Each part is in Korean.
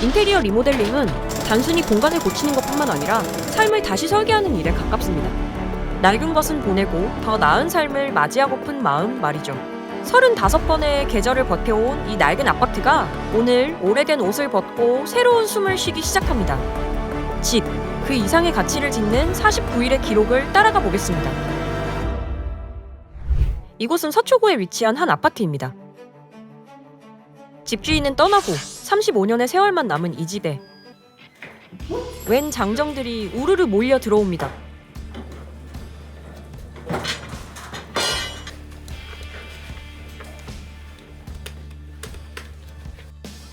인테리어 리모델링은 단순히 공간을 고치는 것뿐만 아니라 삶을 다시 설계하는 일에 가깝습니다. 낡은 것은 보내고 더 나은 삶을 맞이하고픈 마음 말이죠. 35번의 계절을 버텨온 이 낡은 아파트가 오늘 오래된 옷을 벗고 새로운 숨을 쉬기 시작합니다. 집, 그 이상의 가치를 짓는 49일의 기록을 따라가 보겠습니다. 이곳은 서초구에 위치한 한 아파트입니다. 집주인은 떠나고 35년의 세월만 남은 이 집에 웬 장정들이 우르르 몰려 들어옵니다.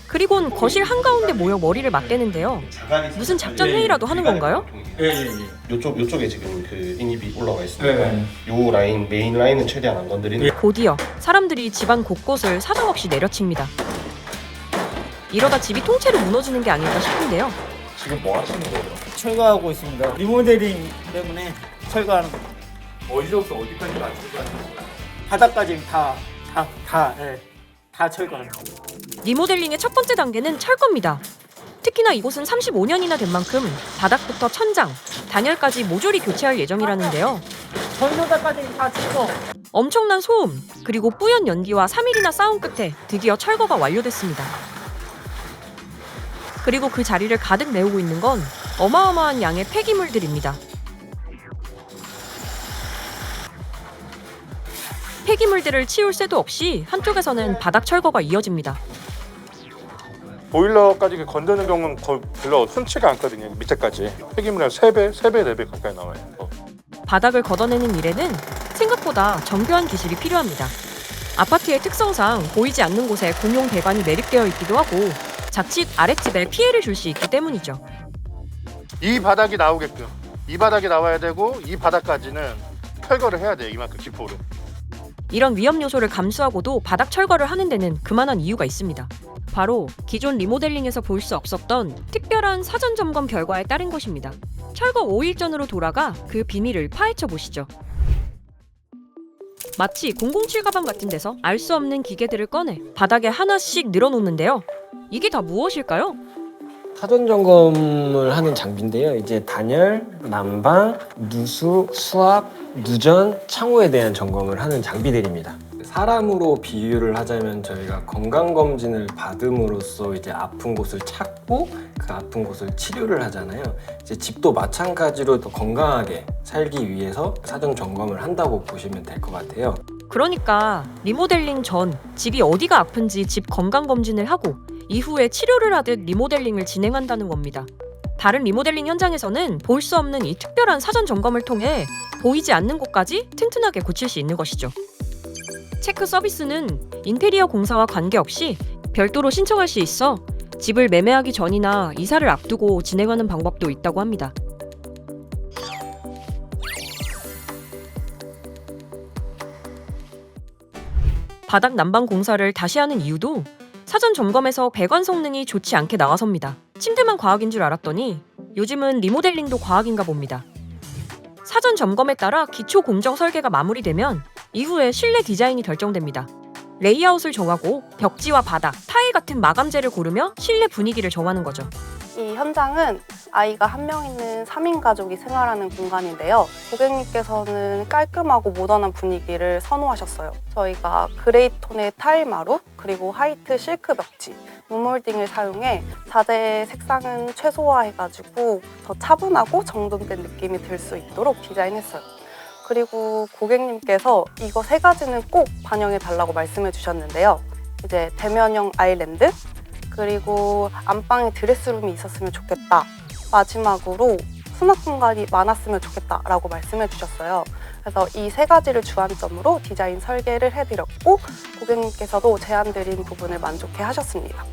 그리곤 거실 한가운데 모여 머리를 맞대는데요. 무슨 작전 회의라도 하는 건가요? 예. 요쪽에 지금 그 인입이 올라와 있습니다. 요 라인, 메인 라인은 최대한 안 건드리는. 곧이어 사람들이 집안 곳곳을 사정없이 내려칩니다. 이러다 집이 통째로 무너지는 게 아닐까 싶은데요. 지금 뭐 하시는 거예요? 철거하고 있습니다. 리모델링 때문에 철거하는 거. 어디서부터 어디까지 맞추고 하는 거예요? 바닥까지 다 철거하는 거. 리모델링의 첫 번째 단계는 철거입니다. 특히나 이곳은 35년이나 된 만큼 바닥부터 천장, 단열까지 모조리 교체할 예정이라는데요. 전소자까지 다 철거. 엄청난 소음, 그리고 뿌연 연기와 3일이나 싸움 끝에 드디어 철거가 완료됐습니다. 그리고 그 자리를 가득 메우고 있는 건 어마어마한 양의 폐기물들입니다. 폐기물들을 치울 새도 없이 한쪽에서는 바닥 철거가 이어집니다. 보일러까지 건드는 경우는 거의 별로 흔치가 않거든요. 밑에까지 폐기물이 3배, 4배 가까이 나와요. 바닥을 걷어내는 일에는 생각보다 정교한 기술이 필요합니다. 아파트의 특성상 보이지 않는 곳에 공용 배관이 매립되어 있기도 하고 자칫 아랫집에 피해를 줄 수 있기 때문이죠. 이 바닥이 나오게끔 이 바닥이 나와야 되고 이 바닥까지는 철거를 해야 돼요. 이만큼 깊이로. 이런 위험 요소를 감수하고도 바닥 철거를 하는 데는 그만한 이유가 있습니다. 바로 기존 리모델링에서 볼 수 없었던 특별한 사전 점검 결과에 따른 것입니다. 철거 5일 전으로 돌아가 그 비밀을 파헤쳐 보시죠. 마치 007 가방 같은 데서 알 수 없는 기계들을 꺼내 바닥에 하나씩 늘어놓는데요. 이게 다 무엇일까요? 사전 점검을 하는 장비인데요. 이제 단열, 난방, 누수, 수압, 누전, 창호에 대한 점검을 하는 장비들입니다. 사람으로 비유를 하자면 저희가 건강검진을 받음으로써 이제 아픈 곳을 찾고 그 아픈 곳을 치료를 하잖아요. 이제 집도 마찬가지로 더 건강하게 살기 위해서 사전 점검을 한다고 보시면 될 것 같아요. 그러니까 리모델링 전 집이 어디가 아픈지 집 건강검진을 하고 이후에 치료를 하듯 리모델링을 진행한다는 겁니다. 다른 리모델링 현장에서는 볼 수 없는 이 특별한 사전 점검을 통해 보이지 않는 곳까지 튼튼하게 고칠 수 있는 것이죠. 체크 서비스는 인테리어 공사와 관계없이 별도로 신청할 수 있어 집을 매매하기 전이나 이사를 앞두고 진행하는 방법도 있다고 합니다. 바닥 난방 공사를 다시 하는 이유도 사전 점검에서 배관 성능이 좋지 않게 나와서입니다. 침대만 과학인 줄 알았더니 요즘은 리모델링도 과학인가 봅니다. 사전 점검에 따라 기초 공정 설계가 마무리되면 이후에 실내 디자인이 결정됩니다. 레이아웃을 정하고 벽지와 바닥, 타일 같은 마감재를 고르며 실내 분위기를 정하는 거죠. 이 현장은 아이가 한 명 있는 3인 가족이 생활하는 공간인데요. 고객님께서는 깔끔하고 모던한 분위기를 선호하셨어요. 저희가 그레이 톤의 타일 마루, 그리고 화이트 실크 벽지, 무몰딩을 사용해 자재의 색상은 최소화해가지고 더 차분하고 정돈된 느낌이 들 수 있도록 디자인했어요. 그리고 고객님께서 이거 3가지는 꼭 반영해 달라고 말씀해 주셨는데요. 이제 대면형 아일랜드, 그리고 안방에 드레스룸이 있었으면 좋겠다. 마지막으로 수납 공간이 많았으면 좋겠다라고 말씀해 주셨어요. 그래서 이 3가지를 주안점으로 디자인 설계를 해드렸고 고객님께서도 제안드린 부분을 만족해 하셨습니다.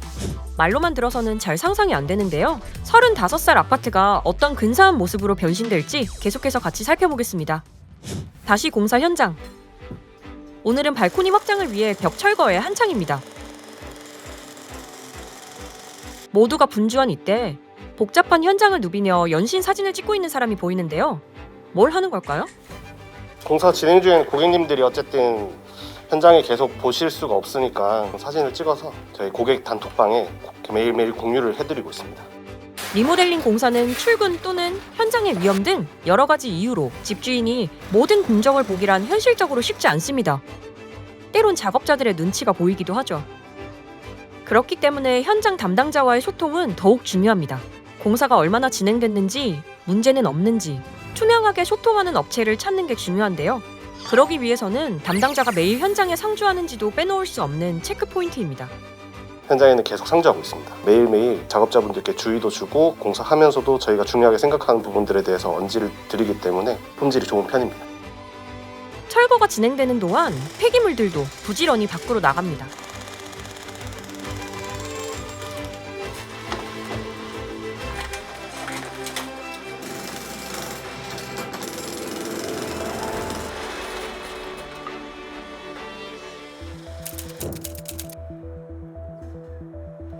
말로만 들어서는 잘 상상이 안 되는데요. 35살 아파트가 어떤 근사한 모습으로 변신될지 계속해서 같이 살펴보겠습니다. 다시 공사 현장. 오늘은 발코니 확장을 위해 벽 철거에 한창입니다. 모두가 분주한 이때 복잡한 현장을 누비며 연신 사진을 찍고 있는 사람이 보이는데요. 뭘 하는 걸까요? 공사 진행 중인 고객님들이 어쨌든 현장에 계속 보실 수가 없으니까 사진을 찍어서 저희 고객 단톡방에 매일매일 공유를 해드리고 있습니다. 리모델링 공사는 출근 또는 현장의 위험 등 여러 가지 이유로 집주인이 모든 공정을 보기란 현실적으로 쉽지 않습니다. 때론 작업자들의 눈치가 보이기도 하죠. 그렇기 때문에 현장 담당자와의 소통은 더욱 중요합니다. 공사가 얼마나 진행됐는지, 문제는 없는지 투명하게 소통하는 업체를 찾는 게 중요한데요. 그러기 위해서는 담당자가 매일 현장에 상주하는지도 빼놓을 수 없는 체크 포인트입니다. 현장에는 계속 상주하고 있습니다. 매일매일 작업자분들께 주의도 주고 공사하면서도 저희가 중요하게 생각하는 부분들에 대해서 언지를 드리기 때문에 품질이 좋은 편입니다. 철거가 진행되는 동안 폐기물들도 부지런히 밖으로 나갑니다.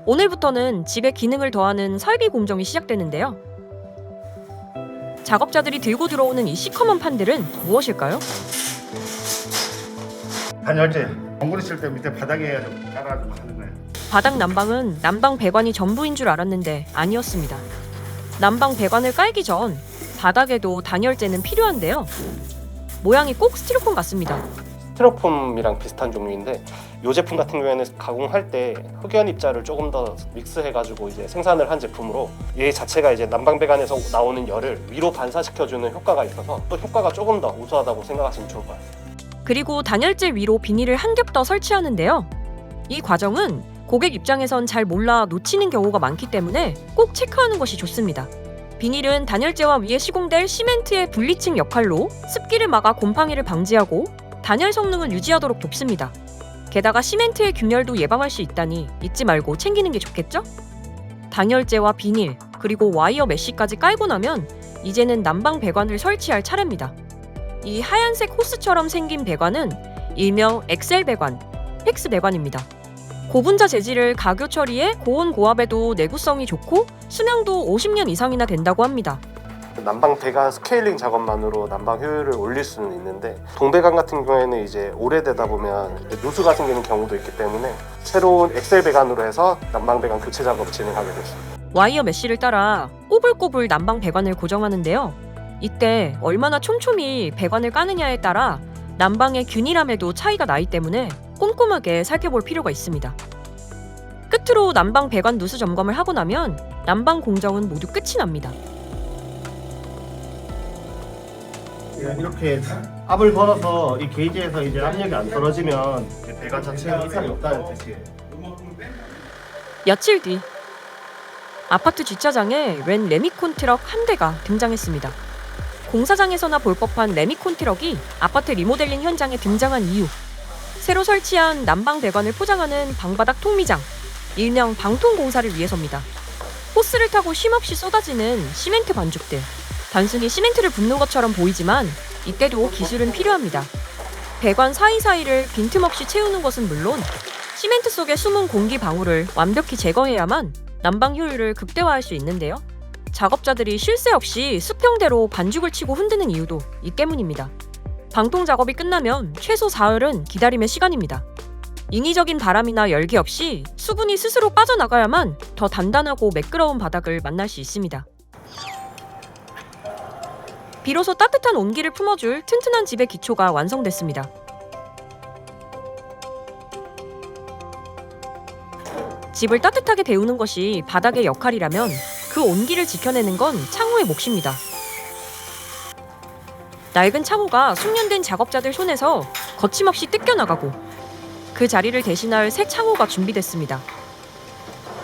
오늘부터는 집의 기능을 더하는 설비 공정이 시작되는데요. 작업자들이 들고 들어오는 이 시커먼 판들은 무엇일까요? 단열재 엉구리 칠 때 밑에 바닥에 깔아주고 하는 거예요. 바닥 난방은 난방 배관이 전부인 줄 알았는데 아니었습니다. 난방 배관을 깔기 전 바닥에도 단열재는 필요한데요. 모양이 꼭 스티로폼 같습니다. 스티로폼이랑 비슷한 종류인데 이 제품 같은 경우에는 가공할 때 흑연 입자를 조금 더 믹스해가지고 이제 생산을 한 제품으로 얘 자체가 이제 난방 배관에서 나오는 열을 위로 반사시켜주는 효과가 있어서 또 효과가 조금 더 우수하다고 생각하시면 좋을 것 같아요. 그리고 단열재 위로 비닐을 한 겹 더 설치하는데요. 이 과정은 고객 입장에선 잘 몰라 놓치는 경우가 많기 때문에 꼭 체크하는 것이 좋습니다. 비닐은 단열재와 위에 시공될 시멘트의 분리층 역할로 습기를 막아 곰팡이를 방지하고 단열 성능을 유지하도록 돕습니다. 게다가 시멘트의 균열도 예방할 수 있다니 잊지 말고 챙기는 게 좋겠죠? 단열재와 비닐, 그리고 와이어 메쉬까지 깔고 나면 이제는 난방 배관을 설치할 차례입니다. 이 하얀색 호스처럼 생긴 배관은 일명 엑셀 배관, 팩스 배관입니다. 고분자 재질을 가교 처리해 고온 고압에도 내구성이 좋고 수명도 50년 이상이나 된다고 합니다. 난방 배관 스케일링 작업만으로 난방 효율을 올릴 수는 있는데 동배관 같은 경우에는 이제 오래되다 보면 누수가 생기는 경우도 있기 때문에 새로운 엑셀 배관으로 해서 난방 배관 교체 작업을 진행하게 됐습니다. 와이어 메쉬를 따라 꼬불꼬불 난방 배관을 고정하는데요. 이때 얼마나 촘촘히 배관을 까느냐에 따라 난방의 균일함에도 차이가 나기 때문에 꼼꼼하게 살펴볼 필요가 있습니다. 끝으로 난방 배관 누수 점검을 하고 나면 난방 공정은 모두 끝이 납니다. 이렇게 압을 걸어서 이 게이지에서 이제 압력이 안 떨어지면 배관 자체에 이상이 없다는 뜻이에요. 며칠 뒤 아파트 주차장에 웬 레미콘 트럭 한 대가 등장했습니다. 공사장에서나 볼 법한 레미콘 트럭이 아파트 리모델링 현장에 등장한 이유, 새로 설치한 난방 배관을 포장하는 방바닥 통미장, 일명 방통 공사를 위해서입니다. 호스를 타고 쉼없이 쏟아지는 시멘트 반죽들. 단순히 시멘트를 붓는 것처럼 보이지만 이때도 기술은 필요합니다. 배관 사이사이를 빈틈없이 채우는 것은 물론 시멘트 속의 숨은 공기 방울을 완벽히 제거해야만 난방 효율을 극대화할 수 있는데요. 작업자들이 쉴 새 없이 수평대로 반죽을 치고 흔드는 이유도 이 때문입니다. 방통 작업이 끝나면 최소 사흘은 기다림의 시간입니다. 인위적인 바람이나 열기 없이 수분이 스스로 빠져나가야만 더 단단하고 매끄러운 바닥을 만날 수 있습니다. 비로소 따뜻한 온기를 품어줄 튼튼한 집의 기초가 완성됐습니다. 집을 따뜻하게 데우는 것이 바닥의 역할이라면 그 온기를 지켜내는 건 창호의 몫입니다. 낡은 창호가 숙련된 작업자들 손에서 거침없이 뜯겨나가고 그 자리를 대신할 새 창호가 준비됐습니다.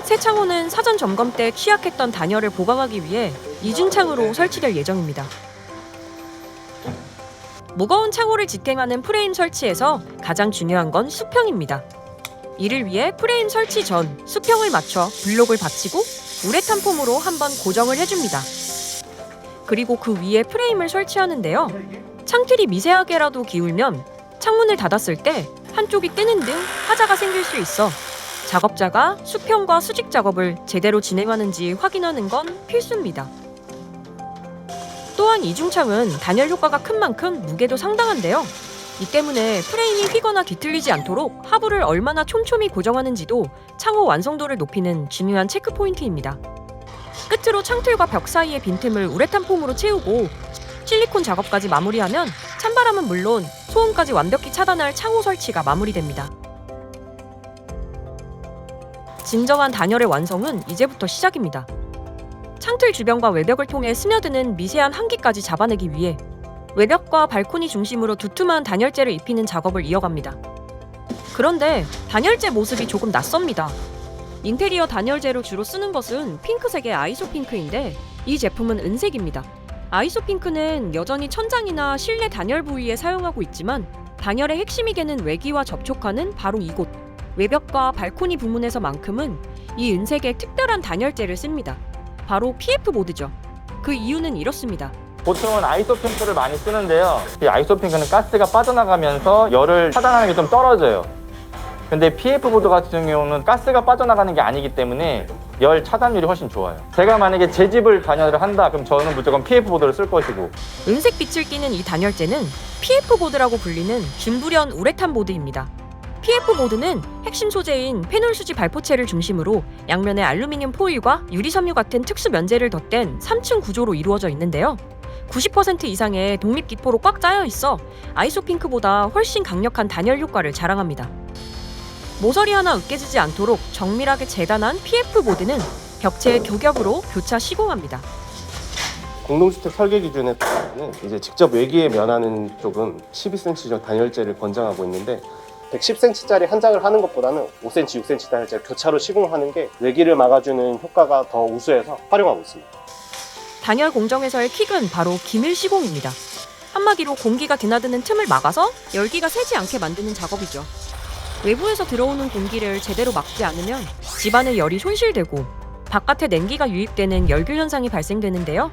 새 창호는 사전 점검 때 취약했던 단열을 보강하기 위해 이중창으로 설치될 예정입니다. 무거운 창호를 지탱하는 프레임 설치에서 가장 중요한 건 수평입니다. 이를 위해 프레임 설치 전 수평을 맞춰 블록을 받치고 우레탄 폼으로 한번 고정을 해줍니다. 그리고 그 위에 프레임을 설치하는데요. 창틀이 미세하게라도 기울면 창문을 닫았을 때 한쪽이 뜨는 등 하자가 생길 수 있어 작업자가 수평과 수직 작업을 제대로 진행하는지 확인하는 건 필수입니다. 또한 이중창은 단열 효과가 큰 만큼 무게도 상당한데요. 이 때문에 프레임이 휘거나 뒤틀리지 않도록 하부를 얼마나 촘촘히 고정하는지도 창호 완성도를 높이는 중요한 체크 포인트입니다. 끝으로 창틀과 벽 사이의 빈틈을 우레탄 폼으로 채우고 실리콘 작업까지 마무리하면 찬바람은 물론 소음까지 완벽히 차단할 창호 설치가 마무리됩니다. 진정한 단열의 완성은 이제부터 시작입니다. 창틀 주변과 외벽을 통해 스며드는 미세한 한기까지 잡아내기 위해 외벽과 발코니 중심으로 두툼한 단열재를 입히는 작업을 이어갑니다. 그런데 단열재 모습이 조금 낯섭니다. 인테리어 단열재로 주로 쓰는 것은 핑크색의 아이소핑크인데 이 제품은 은색입니다. 아이소핑크는 여전히 천장이나 실내 단열 부위에 사용하고 있지만 단열의 핵심이게는 외기와 접촉하는 바로 이곳 외벽과 발코니 부분에서만큼은 이 은색의 특별한 단열재를 씁니다. 바로 PF 보드죠. 그 이유는 이렇습니다. 보통은 아이소핑크를 많이 쓰는데요. 이 아이소핑크는 가스가 빠져나가면서 열을 차단하는 게 좀 떨어져요. 근데 PF 보드 같은 경우는 가스가 빠져나가는 게 아니기 때문에 열 차단율이 훨씬 좋아요. 제가 만약에 제 집을 단열을 한다 그럼 저는 무조건 PF 보드를 쓸 것이고. 은색 빛을 띠는 이 단열재는 PF 보드라고 불리는 준불연 우레탄 보드입니다. PF 보드는 핵심 소재인 페놀 수지 발포체를 중심으로 양면에 알루미늄 포일과 유리 섬유 같은 특수 면재를 덧댄 3층 구조로 이루어져 있는데요. 90% 이상의 독립 기포로 꽉 짜여 있어 아이소핑크보다 훨씬 강력한 단열 효과를 자랑합니다. 모서리 하나 으깨지지 않도록 정밀하게 재단한 PF 보드는 벽체의 규격으로 교차 시공합니다. 공동주택 설계 기준에 따라서는 이제 직접 외기에 면하는 쪽은 12cm 단열재를 권장하고 있는데 110cm짜리 한 장을 하는 것보다는 5cm, 6cm 단열재를 교차로 시공하는 게 외기를 막아주는 효과가 더 우수해서 활용하고 있습니다. 단열 공정에서의 킥은 바로 기밀 시공입니다. 한마디로 공기가 드나드는 틈을 막아서 열기가 새지 않게 만드는 작업이죠. 외부에서 들어오는 공기를 제대로 막지 않으면 집안의 열이 손실되고 바깥에 냉기가 유입되는 열균 현상이 발생되는데요.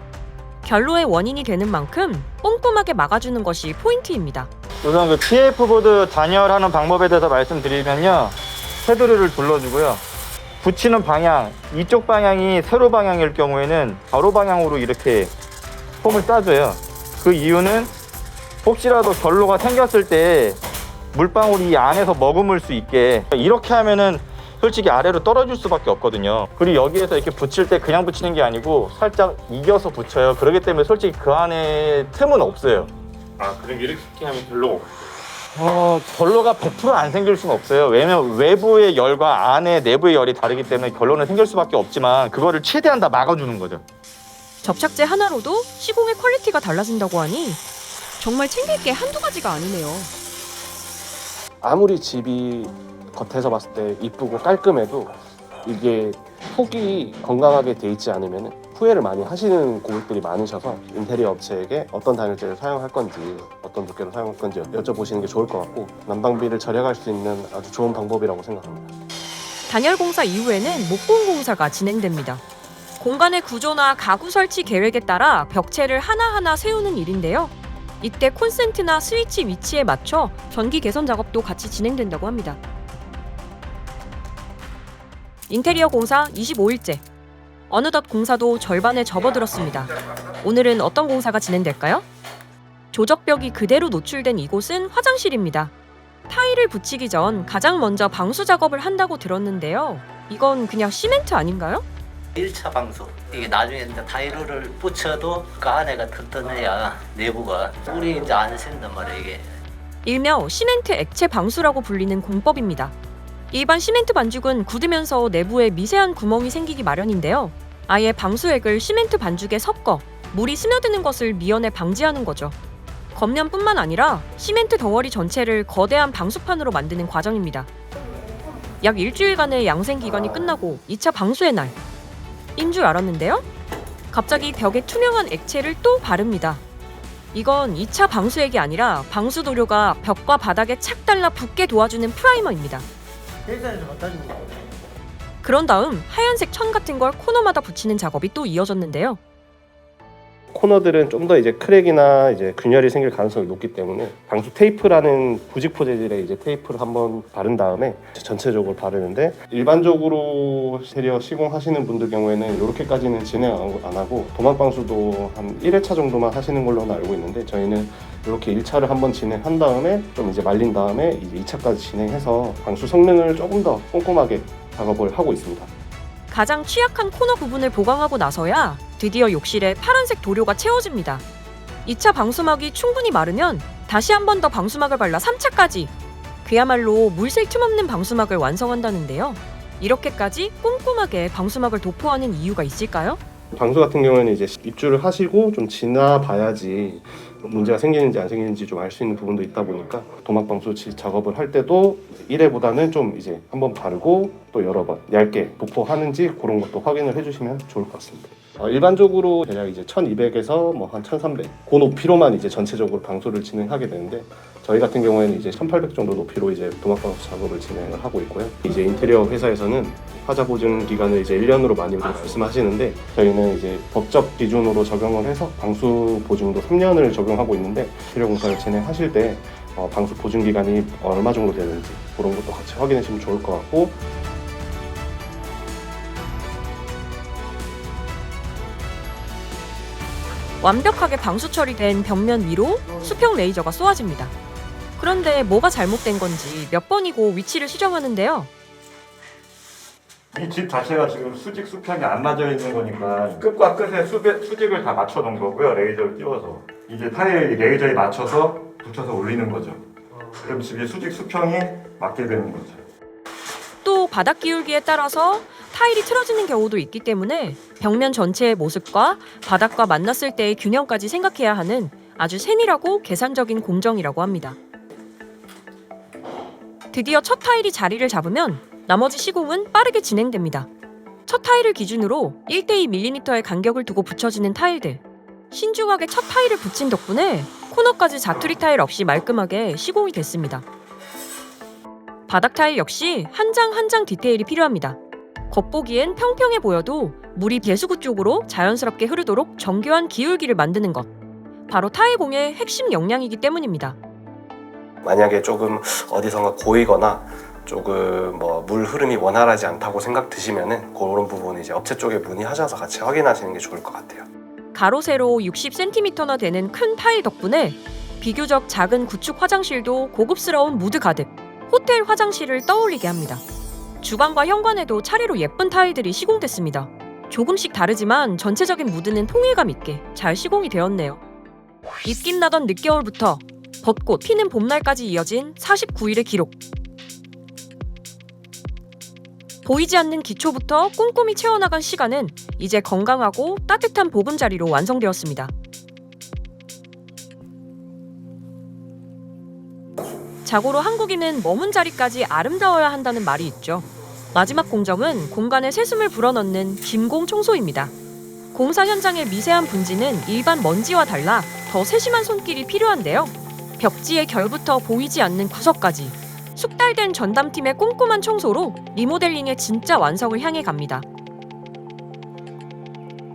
결로의 원인이 되는 만큼 꼼꼼하게 막아주는 것이 포인트입니다. 우선 그 PF 보드 단열하는 방법에 대해서 말씀드리면요. 테두리를 둘러주고요. 붙이는 방향, 이쪽 방향이 세로 방향일 경우에는 가로 방향으로 이렇게 폼을 싸줘요. 그 이유는 혹시라도 결로가 생겼을 때 물방울이 이 안에서 머금을 수 있게 이렇게 하면은 솔직히 아래로 떨어질 수밖에 없거든요. 그리고 여기에서 이렇게 붙일 때 그냥 붙이는 게 아니고 살짝 이겨서 붙여요. 그렇기 때문에 솔직히 그 안에 틈은 없어요. 아, 그럼 이렇게 하면 별로 결로가 100% 안 생길 수는 없어요. 왜냐면 외부의 열과 안에 내부의 열이 다르기 때문에 결로는 생길 수밖에 없지만 그거를 최대한 다 막아주는 거죠. 접착제 하나로도 시공의 퀄리티가 달라진다고 하니 정말 챙길 게 한두 가지가 아니네요. 아무리 집이 겉에서 봤을 때 이쁘고 깔끔해도 이게 폭이 건강하게 돼 있지 않으면 후회를 많이 하시는 고객들이 많으셔서 인테리어 업체에게 어떤 단열재를 사용할 건지 어떤 두께로 사용할 건지 여쭤보시는 게 좋을 것 같고 난방비를 절약할 수 있는 아주 좋은 방법이라고 생각합니다. 단열 공사 이후에는 목공 공사가 진행됩니다. 공간의 구조나 가구 설치 계획에 따라 벽체를 하나하나 세우는 일인데요. 이때 콘센트나 스위치 위치에 맞춰 전기 개선 작업도 같이 진행된다고 합니다. 인테리어 공사 25일째. 어느덧 공사도 절반에 접어들었습니다. 오늘은 어떤 공사가 진행될까요? 조적벽이 그대로 노출된 이곳은 화장실입니다. 타일을 붙이기 전 가장 먼저 방수 작업을 한다고 들었는데요. 이건 그냥 시멘트 아닌가요? 1차 방수. 이게 나중에 이제 타일을 붙여도 그 안에가 튼튼해야 내부가 물이 이제 안 샌단 말이에요, 이게. 일명 시멘트 액체 방수라고 불리는 공법입니다. 일반 시멘트 반죽은 굳으면서 내부에 미세한 구멍이 생기기 마련인데요. 아예 방수액을 시멘트 반죽에 섞어 물이 스며드는 것을 미연에 방지하는 거죠. 겉면뿐만 아니라 시멘트 덩어리 전체를 거대한 방수판으로 만드는 과정입니다. 약 일주일간의 양생 기간이 끝나고 2차 방수의 날. 인 줄 알았는데요. 갑자기 벽에 투명한 액체를 또 바릅니다. 이건 2차 방수액이 아니라 방수 도료가 벽과 바닥에 착 달라 붙게 도와주는 프라이머입니다. 회사에서 갖다 준 거. 그런 다음 하얀색 천 같은 걸 코너마다 붙이는 작업이 또 이어졌는데요. 코너들은 좀 더 이제 크랙이나 이제 균열이 생길 가능성이 높기 때문에 방수 테이프라는 부직포 재질의 이제 테이프를 한번 바른 다음에 전체적으로 바르는데, 일반적으로 인테리어 시공하시는 분들 경우에는 이렇게까지는 진행 안 하고 도막 방수도 한 1회차 정도만 하시는 걸로는 알고 있는데, 저희는 이렇게 1차를 한번 진행한 다음에 좀 이제 말린 다음에 이제 2차까지 진행해서 방수 성능을 조금 더 꼼꼼하게 작업을 하고 있습니다. 가장 취약한 코너 부분을 보강하고 나서야 드디어 욕실에 파란색 도료가 채워집니다. 2차 방수막이 충분히 마르면 다시 한 번 더 방수막을 발라 3차까지, 그야말로 물샐 틈 없는 방수막을 완성한다는데요. 이렇게까지 꼼꼼하게 방수막을 도포하는 이유가 있을까요? 방수 같은 경우에는 이제 입주를 하시고 좀 지나봐야지 문제가 생기는지 안 생기는지 좀 알 수 있는 부분도 있다 보니까 도막 방수 작업을 할 때도 1회보다는 좀 이제 한번 바르고 또 여러 번 얇게 도포하는지 그런 것도 확인을 해주시면 좋을 것 같습니다. 일반적으로 대략 이제 1200에서 뭐 한 1300 그 높이로만 이제 전체적으로 방수를 진행하게 되는데, 저희 같은 경우에는 이제 1800 정도 높이로 이제 도막 방수 작업을 진행을 하고 있고요. 이제 인테리어 회사에서는 하자 보증 기간을 이제 1년으로 많이 말씀하시는데, 저희는 이제 법적 기준으로 적용을 해서 방수 보증도 3년을 적용하고 있는데, 인테리어 공사를 진행하실 때 방수 보증 기간이 얼마 정도 되는지 그런 것도 같이 확인해 주시면 좋을 것 같고, 완벽하게 방수 처리된 벽면 위로 수평 레이저가 쏘아집니다. 그런데 뭐가 잘못된 건지 몇 번이고 위치를 수정하는데요. 이 집 자체가 지금 수직 수평이 안 맞아 있는 거니까 끝과 끝에 수직을 다 맞춰 놓은 거고요. 레이저를 띄워서 이제 타일 레이저에 맞춰서 붙여서 올리는 거죠. 그럼 집이 수직 수평이 맞게 되는 거죠. 또 바닥 기울기에 따라서 타일이 틀어지는 경우도 있기 때문에 벽면 전체의 모습과 바닥과 만났을 때의 균형까지 생각해야 하는 아주 세밀하고 계산적인 공정이라고 합니다. 드디어 첫 타일이 자리를 잡으면 나머지 시공은 빠르게 진행됩니다. 첫 타일을 기준으로 1:2mm의 간격을 두고 붙여지는 타일들. 신중하게 첫 타일을 붙인 덕분에 코너까지 자투리 타일 없이 말끔하게 시공이 됐습니다. 바닥 타일 역시 한 장 한 장 디테일이 필요합니다. 겉보기엔 평평해 보여도 물이 배수구 쪽으로 자연스럽게 흐르도록 정교한 기울기를 만드는 것. 바로 타일 공의 핵심 역량이기 때문입니다. 만약에 조금 어디선가 고이거나 조금 뭐 물 흐름이 원활하지 않다고 생각 드시면은 그런 부분 이제 업체 쪽에 문의하셔서 같이 확인하시는 게 좋을 것 같아요. 가로 세로 60cm나 되는 큰 타일 덕분에 비교적 작은 구축 화장실도 고급스러운 무드 가득, 호텔 화장실을 떠올리게 합니다. 주방과 현관에도 차례로 예쁜 타일들이 시공됐습니다. 조금씩 다르지만 전체적인 무드는 통일감 있게 잘 시공이 되었네요. 입김 나던 늦겨울부터 벚꽃 피는 봄날까지 이어진 49일의 기록. 보이지 않는 기초부터 꼼꼼히 채워나간 시간은 이제 건강하고 따뜻한 보금자리로 완성되었습니다. 자고로 한국인은 머문 자리까지 아름다워야 한다는 말이 있죠. 마지막 공정은 공간에 새숨을 불어넣는 김공 청소입니다. 공사 현장의 미세한 분지는 일반 먼지와 달라 더 세심한 손길이 필요한데요. 벽지의 결부터 보이지 않는 구석까지 숙달된 전담팀의 꼼꼼한 청소로 리모델링의 진짜 완성을 향해 갑니다.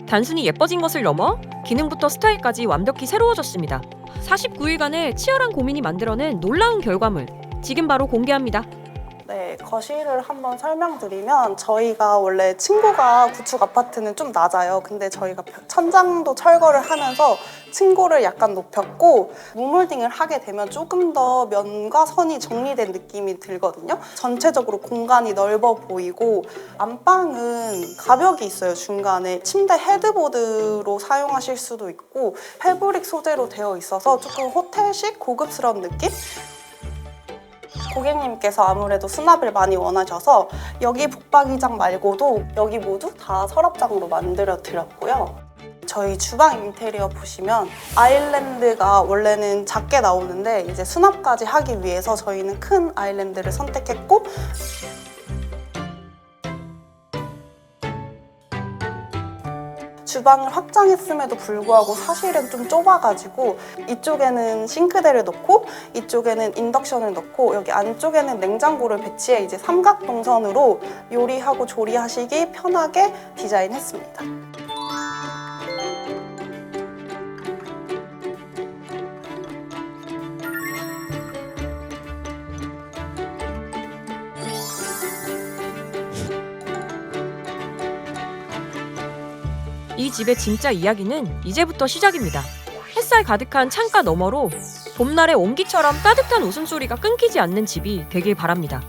단순히 예뻐진 것을 넘어 기능부터 스타일까지 완벽히 새로워졌습니다. 49일간의 치열한 고민이 만들어낸 놀라운 결과물, 지금 바로 공개합니다. 네, 거실을 한번 설명드리면 저희가 원래 층고가 구축 아파트는 좀 낮아요. 근데 저희가 천장도 철거를 하면서 층고를 약간 높였고 무몰딩을 하게 되면 조금 더 면과 선이 정리된 느낌이 들거든요. 전체적으로 공간이 넓어 보이고 안방은 가벽이 있어요. 중간에 침대 헤드보드로 사용하실 수도 있고 패브릭 소재로 되어 있어서 조금 호텔식 고급스러운 느낌? 고객님께서 아무래도 수납을 많이 원하셔서 여기 북박이장 말고도 여기 모두 다 서랍장으로 만들어 드렸고요. 저희 주방 인테리어 보시면 아일랜드가 원래는 작게 나오는데 이제 수납까지 하기 위해서 저희는 큰 아일랜드를 선택했고 주방을 확장했음에도 불구하고 사실은 좀 좁아가지고 이쪽에는 싱크대를 넣고 이쪽에는 인덕션을 넣고 여기 안쪽에는 냉장고를 배치해 이제 삼각 동선으로 요리하고 조리하시기 편하게 디자인했습니다. 이 집의 진짜 이야기는 이제부터 시작입니다. 햇살 가득한 창가 너머로 봄날의 온기처럼 따뜻한 웃음소리가 끊기지 않는 집이 되길 바랍니다.